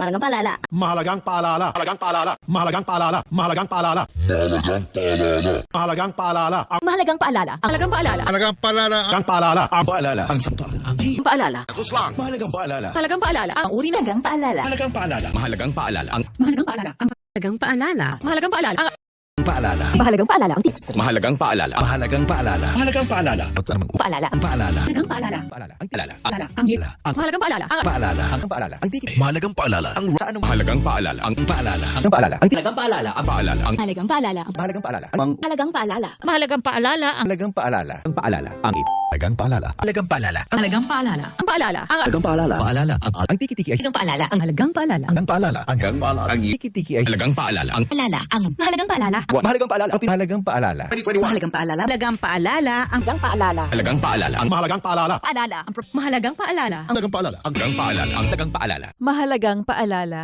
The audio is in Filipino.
Mahalagang paalala. Mahalagang paalala. Mahalagang paalala. Mahalagang paalala. Mahalagang paalala. Mahalagang paalala. Mahalagang paalala. Mahalagang paalala. Mahalagang paalala. Mahalagang paalala. Ang Paalala. Ang Paalala. suslang. Mahalagang paalala. Mahalagang paalala. Ang uri ng paalala. Mahalagang paalala. Mahalagang paalala. Ang Mahalagang paalala. Ang mahalagang paalala. Mahalagang paalala. Ang paalala. mahalagang paalala. Ang text. Mahalagang paalala. Mahalagang paalala. Mahalagang paalala. Paalala. Ang paalala. Mahalagang paalala. Paalala. Ang paalala. Paalala. Ang Ang mahalagang paalala. Ang paalala. Ang paalala. Ang tikit. Mahalagang paalala. Ang saan mahalagang paalala. Ang paalala. Ang paalala. Ang mahalagang paalala. ang paalala. Ang mahalagang paalala. mahalagang paalala. Ang Mahalagang paalala. Mahalagang paalala. Ang mahalagang paalala. Ang paalala. Ang Mahalagang paalala. mahalagang paalala. mahalagang paalala. Ang paalala. Ang Mahalagang paalala. Paalala. Ang tiki-tiki ay mahalagang paalala. Ang mahalagang paalala. Ang paalala. Ang mahalagang paalala. Ang tiki-tiki ay mahalagang paalala. Ang Paalala. Ang mahalagang paalala. mahalagang paalala. Ang mahalagang paalala. Mahalagang paalala. Mahalagang paalala. Ang mahalagang paalala. Mahalagang paalala. Ang mahalagang paalala. Paalala. Ang mahalagang paalala. mahalagang paalala. Ang mahalagang paalala. Ang mahalagang paalala. Mahalagang paalala.